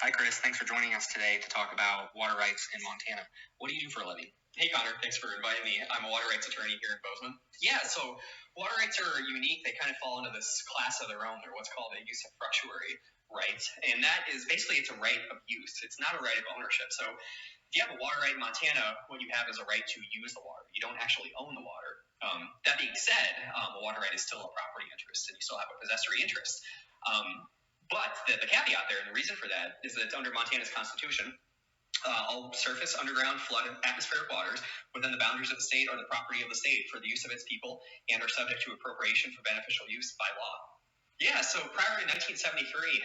Hi, Chris. Thanks for joining us today to talk about water rights in Montana. What do you do for a living? Hey, Connor. Thanks for inviting me. I'm a water rights attorney here in Bozeman. Yeah, so water rights are unique. They kind of fall into this class of their own. They're what's called a use usufructuary right, and that is basically it's a right of use. It's not a right of ownership. So if you have a water right in Montana, what you have is a right to use the water. You don't actually own the water. That being said, a water right is still a property interest, and you still have a possessory interest. But the caveat there, and the reason for that, is that under Montana's Constitution, all surface, underground, flood, and atmospheric waters within the boundaries of the state are the property of the state for the use of its people and are subject to appropriation for beneficial use by law. Yeah, so prior to 1973,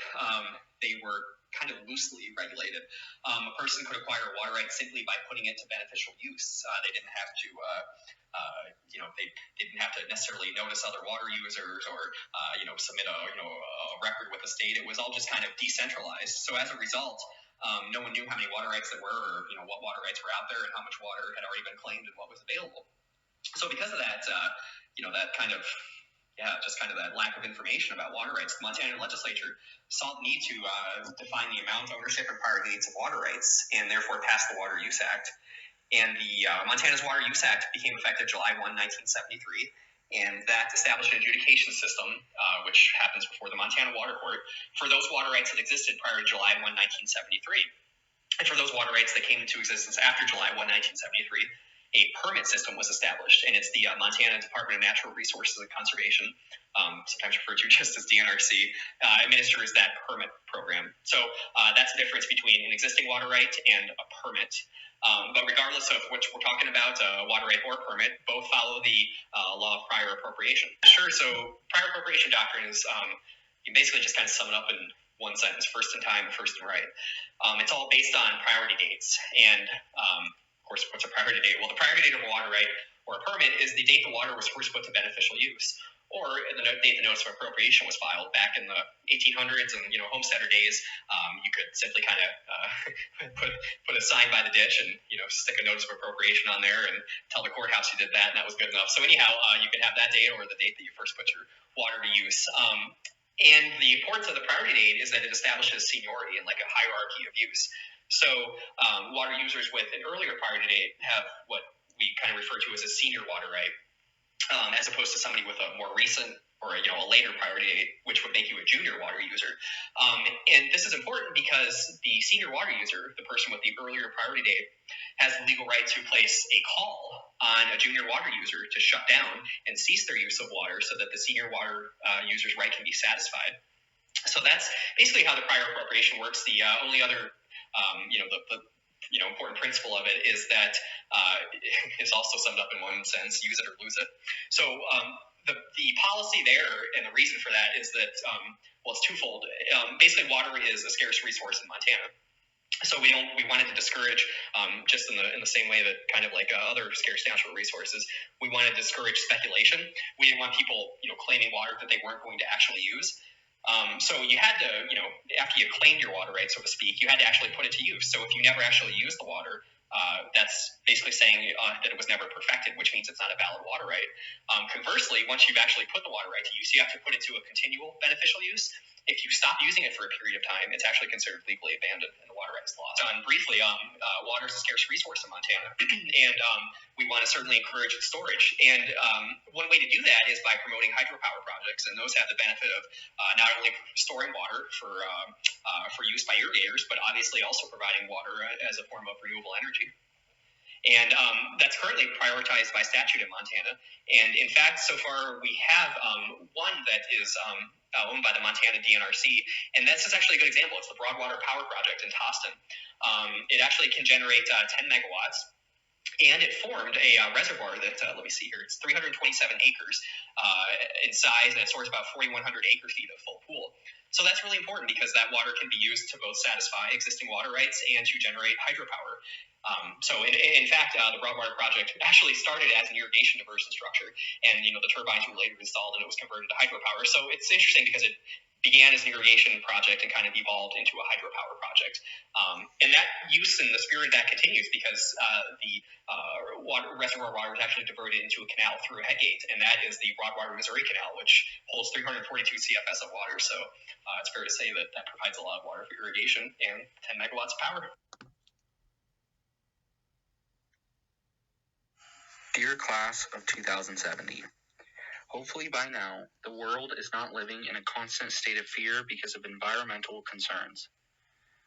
they were kind of loosely regulated. A person could acquire a water right simply by putting it to beneficial use. They didn't have to, they didn't have to necessarily notice other water users or, submit a record with the state. It was all just kind of decentralized. So as a result, no one knew how many water rights there were, or what water rights were out there, and how much water had already been claimed and what was available. So because of that, that kind of that lack of information about water rights, the Montana legislature saw the need to define the amount, ownership, and prior dates of water rights, and therefore passed the Water Use Act. And the Montana's Water Use Act became effective July 1, 1973. And that established an adjudication system, which happens before the Montana Water Court, for those water rights that existed prior to July 1, 1973. And for those water rights that came into existence after July 1, 1973, a permit system was established, and it's the Montana Department of Natural Resources and Conservation, sometimes referred to just as DNRC, administers that permit program. So that's the difference between an existing water right and a permit. But regardless of which we're talking about, water right or permit, both follow the law of prior appropriation. Sure, so prior appropriation doctrine is, you basically just kind of sum it up in one sentence: first in time, first in right. It's all based on priority dates. And of course, what's a priority date? Well, the priority date of a water right or a permit is the date the water was first put to beneficial use, or the date the notice of appropriation was filed. Back in the 1800s and homesteader days, you could simply kind of put a sign by the ditch and stick a notice of appropriation on there and tell the courthouse you did that, and that was good enough. So anyhow, you could have that date or the date that you first put your water to use. And the importance of the priority date is that it establishes seniority and like a hierarchy of use. So water users with an earlier priority date have what we kind of refer to as a senior water right, as opposed to somebody with a more recent or a later priority date, which would make you a junior water user. And this is important because the senior water user, the person with the earlier priority date, has the legal right to place a call on a junior water user to shut down and cease their use of water so that the senior water user's right can be satisfied. So that's basically how the prior appropriation works. The only other, important principle of it is that is also summed up in one sentence: use it or lose it. So the policy there and the reason for that is that it's twofold. Basically, water is a scarce resource in Montana. So we wanted to discourage, just in the same way that kind of like other scarce natural resources, we wanted to discourage speculation. We didn't want people, claiming water that they weren't going to actually use. So you had to, after you claimed your water right, so to speak, you had to actually put it to use. So if you never actually used the water, that's basically saying that it was never perfected, which means it's not a valid water right. Conversely, once you've actually put the water right to use, you have to put it to a continual beneficial use. If you stop using it for a period of time, it's actually considered legally abandoned in the water rights law. So, briefly, water is a scarce resource in Montana, and we want to certainly encourage its storage. And one way to do that is by promoting hydropower projects, and those have the benefit of not only storing water for use by irrigators, but obviously also providing water as a form of renewable energy. And that's currently prioritized by statute in Montana. And in fact, so far we have one that is owned by the Montana DNRC, and this is actually a good example. It's the Broadwater Power Project in Toston. It actually can generate 10 megawatts. And it formed a reservoir that, let me see here, it's 327 acres in size, and it stores about 4,100 acre feet of full pool. So that's really important because that water can be used to both satisfy existing water rights and to generate hydropower. So in fact, the Broadwater project actually started as an irrigation diversion structure, and the turbines were later installed and it was converted to hydropower. So it's interesting because it began as an irrigation project and kind of evolved into a hydropower project. And that use and the spirit that continues because the reservoir water is actually diverted into a canal through a head gate, and that is the Broadwater Missouri Canal, which holds 342 CFS of water. So it's fair to say that that provides a lot of water for irrigation and 10 megawatts of power. Dear class of 2070, hopefully by now, the world is not living in a constant state of fear because of environmental concerns.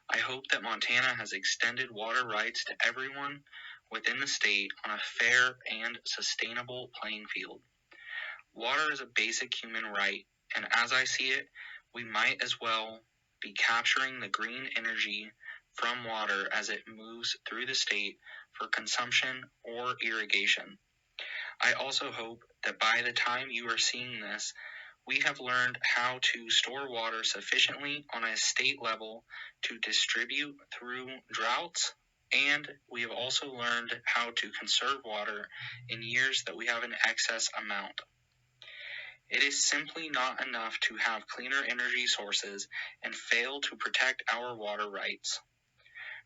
I hope that Montana has extended water rights to everyone within the state on a fair and sustainable playing field. Water is a basic human right, and as I see it, we might as well be capturing the green energy from water as it moves through the state for consumption or irrigation. I also hope that by the time you are seeing this, we have learned how to store water sufficiently on a state level to distribute through droughts, and we have also learned how to conserve water in years that we have an excess amount. It is simply not enough to have cleaner energy sources and fail to protect our water rights.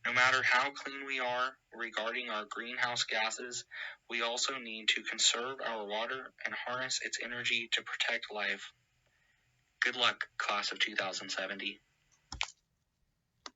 No matter how clean we are regarding our greenhouse gases, we also need to conserve our water and harness its energy to protect life. Good luck, class of 2070.